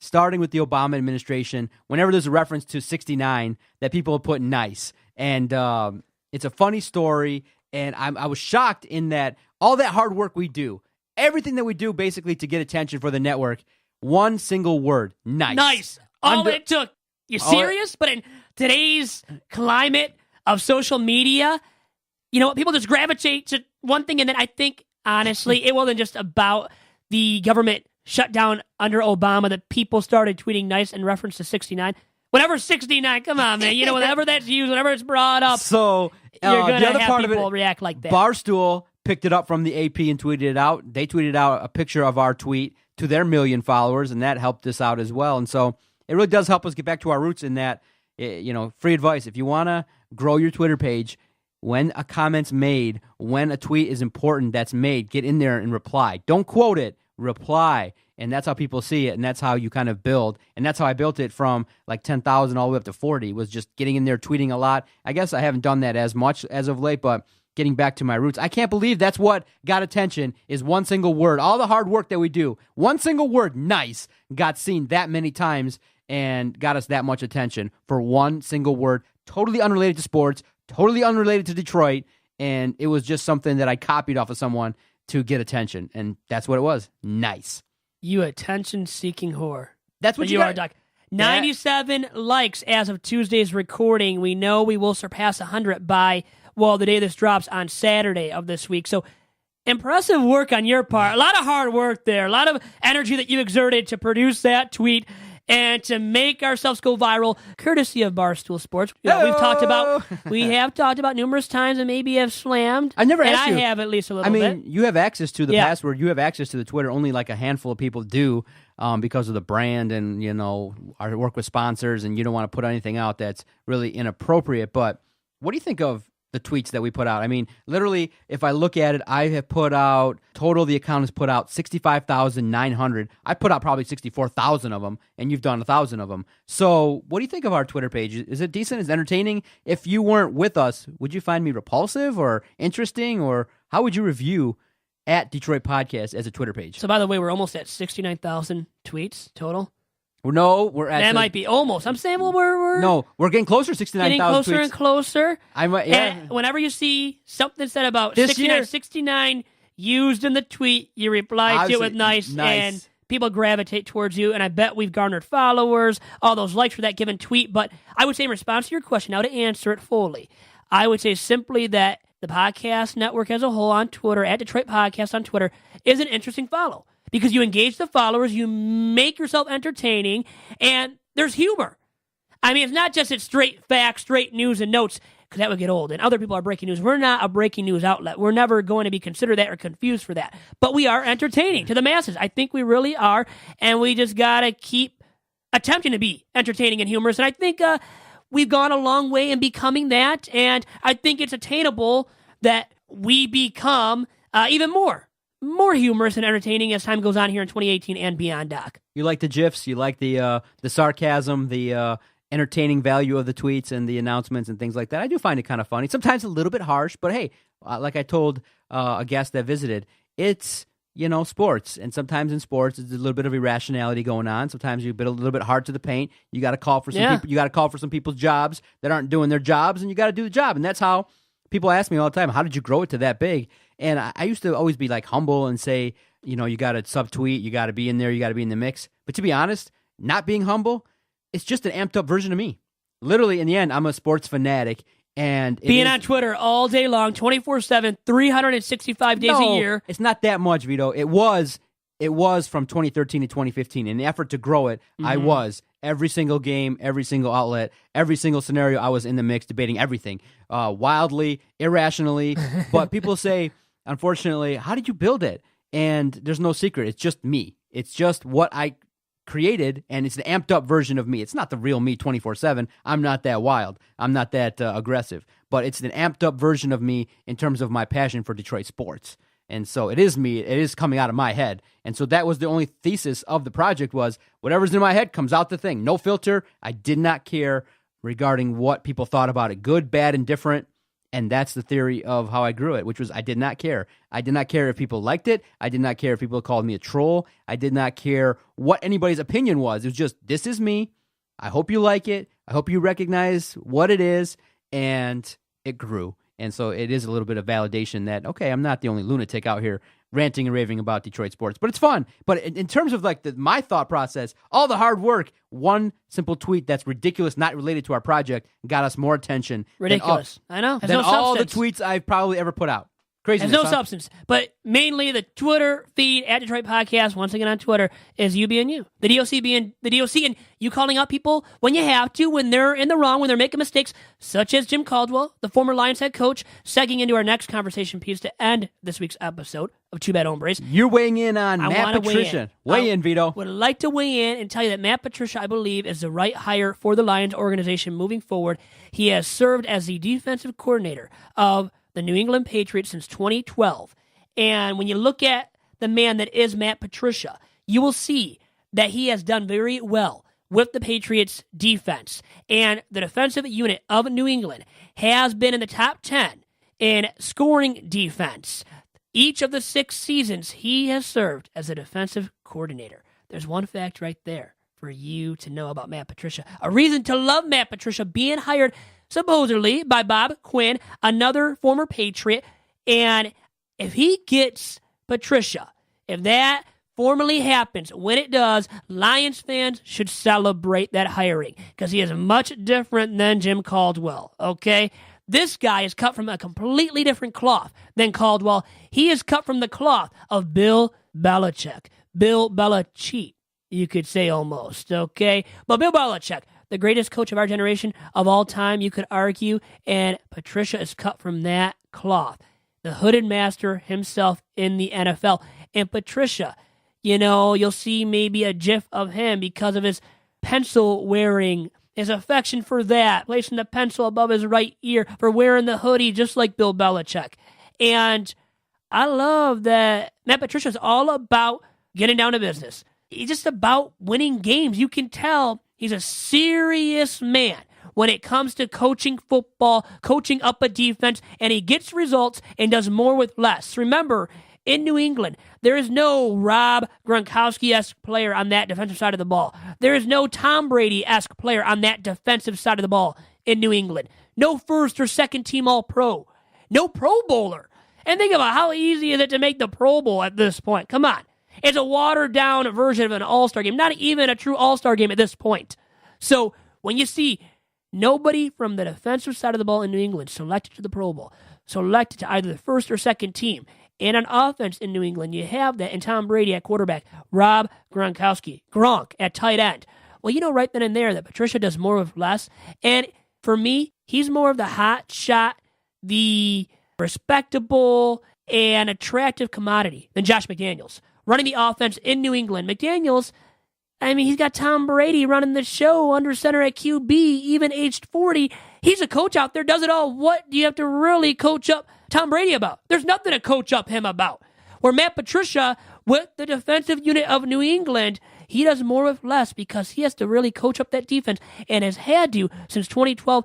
starting with the Obama administration, whenever there's a reference to 69, that people put nice. And it's a funny story, and I was shocked in that all that hard work we do, everything that we do basically to get attention for the network, one single word, nice. Nice. All it took. You serious? But in today's climate of social media, people just gravitate to one thing. And then I think, honestly, it wasn't just about the government shutdown under Obama that people started tweeting nice in reference to 69. Whenever 69, come on, man. Whenever that's used, whenever it's brought up, so you're going to have people it, react like that. Barstool picked it up from the AP and tweeted it out. They tweeted out a picture of our tweet to their 1 million followers, and that helped us out as well. And so it really does help us get back to our roots in that, free advice. If you want to grow your Twitter page, when a comment's made, when a tweet is important that's made, get in there and reply. Don't quote it, reply. And that's how people see it, and that's how you kind of build. And that's how I built it from like 10,000 all the way up to 40, was just getting in there, tweeting a lot. I guess I haven't done that as much as of late, but getting back to my roots. I can't believe that's what got attention, is one single word. All the hard work that we do, one single word, nice, got seen that many times and got us that much attention for one single word, totally unrelated to sports, totally unrelated to Detroit, and it was just something that I copied off of someone to get attention, and that's what it was. Nice. You attention-seeking whore. That's what you are, Doc. 97 likes as of Tuesday's recording. We know we will surpass 100 by, the day this drops on Saturday of this week. So impressive work on your part. A lot of hard work there. A lot of energy that you exerted to produce that tweet and to make ourselves go viral, courtesy of Barstool Sports. We have talked about numerous times and maybe have slammed. I never asked you. I have at least a little bit. You have access to the password. You have access to the Twitter. Only like a handful of people do because of the brand and, our work with sponsors, and you don't want to put anything out that's really inappropriate. But what do you think of the tweets that we put out? I mean, literally, if I look at it, I have put out, total the account has put out 65,900. I put out probably 64,000 of them, and you've done 1,000 of them. So what do you think of our Twitter page? Is it decent? Is it entertaining? If you weren't with us, would you find me repulsive or interesting, or how would you review at Detroit Podcast as a Twitter page? So by the way, we're almost at 69,000 tweets total. No, we're at... That might be almost. I'm saying, we're... No, we're getting closer, 69,000 tweets. Getting closer and closer. And whenever you see something said about 69 used in the tweet, you reply to it with nice, and people gravitate towards you, and I bet we've garnered followers, all those likes for that given tweet. But I would say in response to your question, now to answer it fully, I would say simply that the podcast network as a whole on Twitter, at Detroit Podcast on Twitter, is an interesting follow. Because you engage the followers, you make yourself entertaining, and there's humor. I mean, it's not just it's straight facts, straight news and notes, because that would get old. And other people are breaking news. We're not a breaking news outlet. We're never going to be considered that or confused for that. But we are entertaining to the masses. I think we really are, and we just got to keep attempting to be entertaining and humorous. And I think we've gone a long way in becoming that, and I think it's attainable that we become even more humorous and entertaining as time goes on here in 2018 and beyond, Doc. You like the GIFs, you like the sarcasm, the entertaining value of the tweets and the announcements and things like that. I do find it kind of funny. Sometimes a little bit harsh, but hey, like I told a guest that visited, it's, sports. And sometimes in sports, there's a little bit of irrationality going on. Sometimes you're a little bit hard to the paint. You got to call for some people. You got to call for some people's jobs that aren't doing their jobs, and you got to do the job. And that's how people ask me all the time, how did you grow it to that big? And I used to always be like humble and say, you got to subtweet, you got to be in there, you got to be in the mix. But to be honest, not being humble, it's just an amped up version of me. Literally, in the end, I'm a sports fanatic. And being on Twitter all day long, 24/7, 365 days a year. It's not that much, Vito. It was from 2013 to 2015. In the effort to grow it, I was. Every single game, every single outlet, every single scenario, I was in the mix debating everything. Wildly, irrationally. But people say, unfortunately, how did you build it? And there's no secret. It's just me. It's just what I created, and it's an amped up version of me. It's not the real me 24/7. I'm not that wild. I'm not that aggressive. But it's an amped up version of me in terms of my passion for Detroit sports. And so it is me. It is coming out of my head. And so that was the only thesis of the project, was whatever's in my head comes out the thing. No filter. I did not care regarding what people thought about it. Good, bad, and different. And that's the theory of how I grew it, which was I did not care. I did not care if people liked it. I did not care if people called me a troll. I did not care what anybody's opinion was. It was just, this is me. I hope you like it. I hope you recognize what it is. And it grew. And so it is a little bit of validation that, okay, I'm not the only lunatic out here ranting and raving about Detroit sports. But it's fun. But in terms of like my thought process, all the hard work, one simple tweet that's ridiculous, not related to our project, got us more attention. Ridiculous. I know. Than all the tweets I've probably ever put out. Craziness, There's no substance. But mainly the Twitter feed at Detroit Podcast, once again on Twitter, is you being you. The DOC being the DOC, and you calling out people when you have to, when they're in the wrong, when they're making mistakes, such as Jim Caldwell, the former Lions head coach, segging into our next conversation piece to end this week's episode of Two Bad Hombres. You're weighing in on Matt Patricia. Weigh in, Vito. Would like to weigh in and tell you that Matt Patricia, I believe, is the right hire for the Lions organization moving forward. He has served as the defensive coordinator of the New England Patriots since 2012. And when you look at the man that is Matt Patricia, you will see that he has done very well with the Patriots defense. And the defensive unit of New England has been in the top 10 in scoring defense. Each of the 6 seasons he has served as a defensive coordinator. There's one fact right there for you to know about Matt Patricia. A reason to love Matt Patricia being hired supposedly by Bob Quinn, another former Patriot. And if he gets Patricia, if that formally happens, when it does, Lions fans should celebrate that hiring because he is much different than Jim Caldwell, okay? This guy is cut from a completely different cloth than Caldwell. He is cut from the cloth of Bill Belichick. Bill Belichick, you could say almost, okay? But Bill Belichick, the greatest coach of our generation of all time, you could argue, and Patricia is cut from that cloth. The hooded master himself in the NFL. And Patricia, you'll see maybe a gif of him because of his pencil wearing, his affection for that, placing the pencil above his right ear, for wearing the hoodie just like Bill Belichick. And I love that Matt Patricia is all about getting down to business. He's just about winning games. You can tell he's a serious man when it comes to coaching football, coaching up a defense, and he gets results and does more with less. Remember, in New England, there is no Rob Gronkowski-esque player on that defensive side of the ball. There is no Tom Brady-esque player on that defensive side of the ball in New England. No first or second team All-Pro. No Pro Bowler. And think about how easy is it to make the Pro Bowl at this point. Come on. It's a watered-down version of an all-star game, not even a true all-star game at this point. So when you see nobody from the defensive side of the ball in New England selected to the Pro Bowl, selected to either the first or second team, and on offense in New England, you have that in Tom Brady at quarterback, Rob Gronkowski, Gronk at tight end. Well, right then and there that Patricia does more with less. And for me, he's more of the hot shot, the respectable and attractive commodity than Josh McDaniels. Running the offense in New England. McDaniels, he's got Tom Brady running the show under center at QB, even aged 40. He's a coach out there, does it all. What do you have to really coach up Tom Brady about? There's nothing to coach up him about. Where Matt Patricia, with the defensive unit of New England, he does more with less because he has to really coach up that defense and has had to since 2012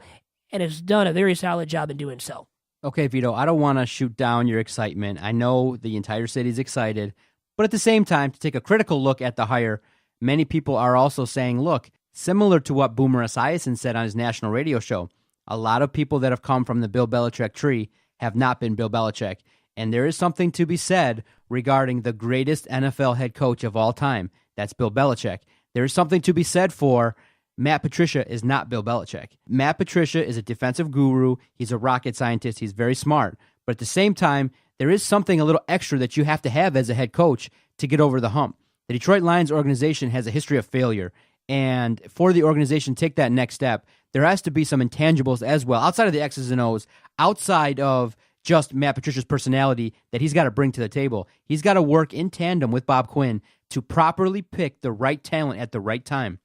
and has done a very solid job in doing so. Okay, Vito, I don't want to shoot down your excitement. I know the entire city's excited. But at the same time, to take a critical look at the hire, many people are also saying, look, similar to what Boomer Esiason said on his national radio show, a lot of people that have come from the Bill Belichick tree have not been Bill Belichick. And there is something to be said regarding the greatest NFL head coach of all time. That's Bill Belichick. There is something to be said for Matt Patricia is not Bill Belichick. Matt Patricia is a defensive guru. He's a rocket scientist. He's very smart. But at the same time, there is something a little extra that you have to have as a head coach to get over the hump. The Detroit Lions organization has a history of failure, and for the organization to take that next step, there has to be some intangibles as well, outside of the X's and O's, outside of just Matt Patricia's personality that he's got to bring to the table. He's got to work in tandem with Bob Quinn to properly pick the right talent at the right time.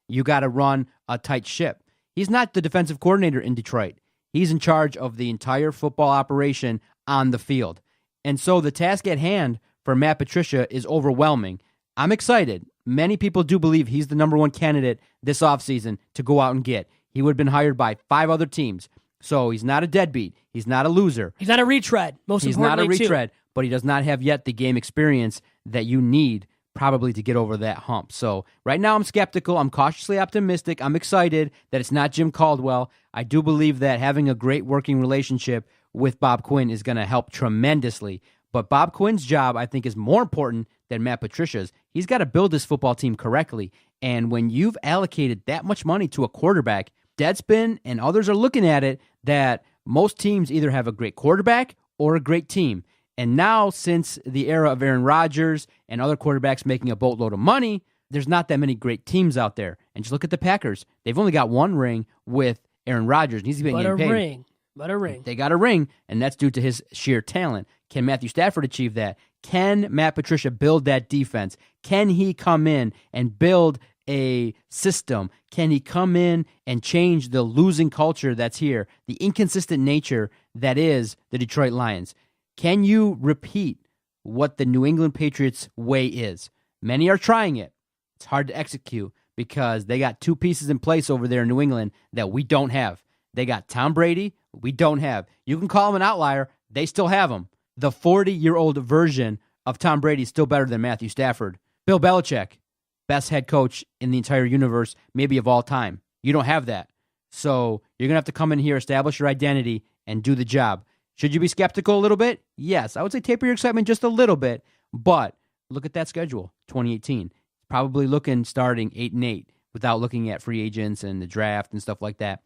You got to run a tight ship. He's not the defensive coordinator in Detroit. He's in charge of the entire football operation on the field. And so the task at hand for Matt Patricia is overwhelming. I'm excited. Many people do believe he's the number one candidate this offseason to go out and get. He would have been hired by 5 other teams. So he's not a deadbeat. He's not a loser. He's not a retread, most importantly, too. He's not a retread, but he does not have yet the game experience that you need probably to get over that hump. So right now I'm skeptical. I'm cautiously optimistic. I'm excited that it's not Jim Caldwell. I do believe that having a great working relationship with Bob Quinn is going to help tremendously. But Bob Quinn's job, I think, is more important than Matt Patricia's. He's got to build this football team correctly. And when you've allocated that much money to a quarterback, Deadspin and others are looking at it that most teams either have a great quarterback or a great team. And now, since the era of Aaron Rodgers and other quarterbacks making a boatload of money, there's not that many great teams out there. And just look at the Packers. They've only got one ring with Aaron Rodgers, and he's been getting paid. But a ring. They got a ring, and that's due to his sheer talent. Can Matthew Stafford achieve that? Can Matt Patricia build that defense? Can he come in and build a system? Can he come in and change the losing culture that's here, the inconsistent nature that is the Detroit Lions? Can you repeat what the New England Patriots way is? Many are trying it. It's hard to execute because they got two pieces in place over there in New England that we don't have. They got Tom Brady, we don't have. You can call him an outlier, they still have him. The 40-year-old version of Tom Brady is still better than Matthew Stafford. Bill Belichick, best head coach in the entire universe, maybe of all time. You don't have that. So you're going to have to come in here, establish your identity, and do the job. Should you be skeptical a little bit? Yes. I would say taper your excitement just a little bit, but look at that schedule, 2018. Probably looking starting 8-8 without looking at free agents and the draft and stuff like that.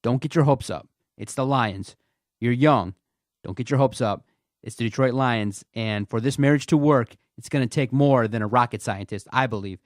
Don't get your hopes up. It's the Lions. You're young. Don't get your hopes up. It's the Detroit Lions, and for this marriage to work, it's going to take more than a rocket scientist, I believe.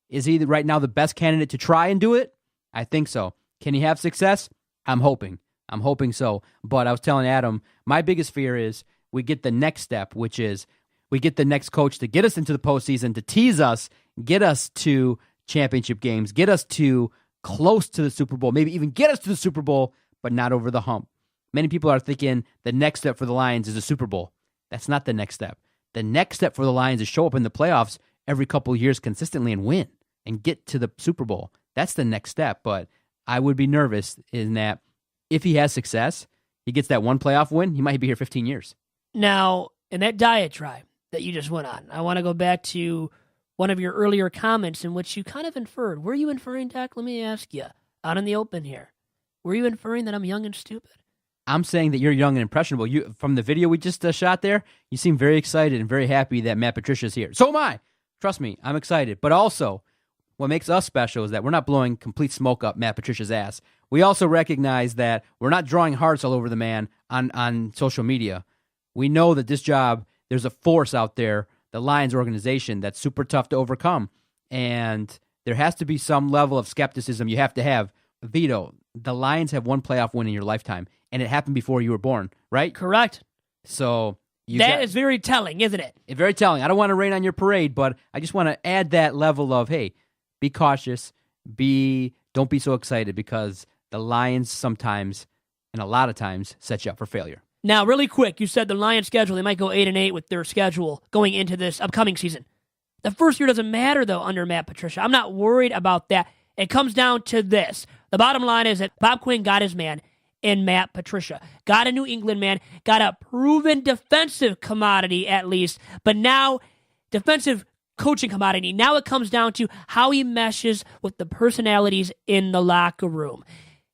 Is he right now the best candidate to try and do it? I think so. Can he have success? I'm hoping. I'm hoping so. But I was telling Adam, my biggest fear is we get the next step, which is we get the next coach to get us into the postseason, to tease us, get us to championship games, get us to close to the Super Bowl, maybe even get us to the Super Bowl, but not over the hump. Many people are thinking the next step for the Lions is a Super Bowl. That's not the next step. The next step for the Lions is show up in the playoffs every couple of years consistently and win and get to the Super Bowl. That's the next step, but I would be nervous in that if he has success, he gets that one playoff win, he might be here 15 years. Now, in that diatribe that you just went on, I want to go back to one of your earlier comments in which you kind of inferred. Were you inferring, Doc? Let me ask you, out in the open here. Were you inferring that I'm young and stupid? I'm saying that you're young and impressionable. You, from the video we just shot there, you seem very excited and very happy that Matt Patricia's here. So am I. Trust me, I'm excited. But also, what makes us special is that we're not blowing complete smoke up Matt Patricia's ass. We also recognize that we're not drawing hearts all over the man on social media. We know that this job, there's a force out there, the Lions organization, that's super tough to overcome. And there has to be some level of skepticism you have to have. Vito, the Lions have one playoff win in your lifetime, and it happened before you were born, right? Correct. So that is very telling, isn't it? It's very telling. I don't want to rain on your parade, but I just want to add that level of, hey, be cautious, don't be so excited, because the Lions sometimes, and a lot of times, set you up for failure. Now, really quick, you said the Lions schedule, they might go 8-8 with their schedule going into this upcoming season. The first year doesn't matter, though, under Matt Patricia. I'm not worried about that. It comes down to this. The bottom line is that Bob Quinn got his man in Matt Patricia. Got a New England man, got a proven defensive commodity at least, but now defensive coaching commodity. Now it comes down to how he meshes with the personalities in the locker room.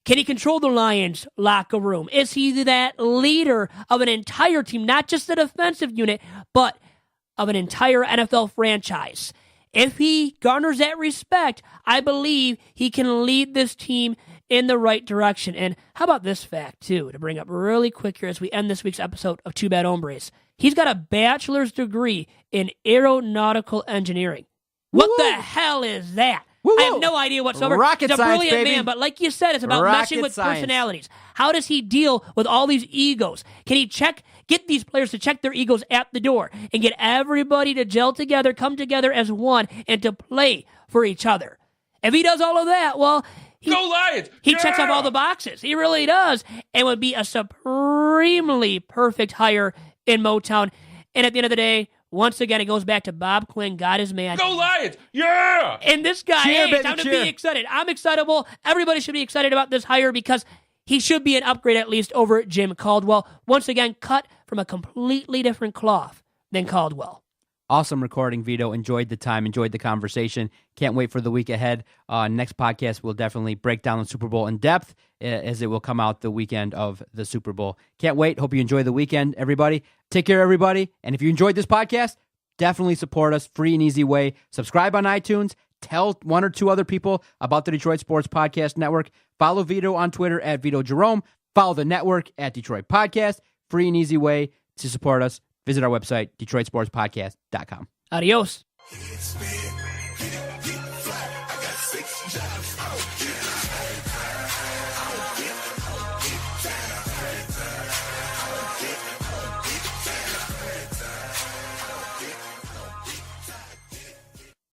Can he control the Lions' locker room? Is he that leader of an entire team, not just the defensive unit, but of an entire NFL franchise? If he garners that respect, I believe he can lead this team in the right direction. And how about this fact, too, to bring up really quick here as we end this week's episode of Two Bad Hombres. He's got a bachelor's degree in aeronautical engineering. What the hell is that? Woo-woo. I have no idea whatsoever. Rocket He's a science, brilliant baby. man, but like you said, it's about Rocket meshing with science. personalities. How does he deal with all these egos? Can he get these players to check their egos at the door and get everybody to gel together, come together as one, and to play for each other? If he does all of that, well, Go Lions! He checks off all the boxes. He really does, and would be a supremely perfect hire in Motown. And at the end of the day, once again, it goes back to Bob Quinn, got his man. Go Lions! Yeah! And this guy, Cheer, hey, baby, time to cheer. be excited. I'm excitable. Everybody should be excited about this hire because he should be an upgrade at least over Jim Caldwell. Once again, cut from a completely different cloth than Caldwell. Awesome recording, Vito. Enjoyed the time, enjoyed the conversation. Can't wait for the week ahead. Next podcast, we'll definitely break down the Super Bowl in depth as it will come out the weekend of the Super Bowl. Can't wait. Hope you enjoy the weekend, everybody. Take care, everybody. And if you enjoyed this podcast, definitely support us. Free and easy way. Subscribe on iTunes. Tell one or two other people about the Detroit Sports Podcast Network. Follow Vito on Twitter at Vito Jerome. Follow the network at Detroit Podcast. Free and easy way to support us. Visit our website, DetroitSportsPodcast.com. Adios.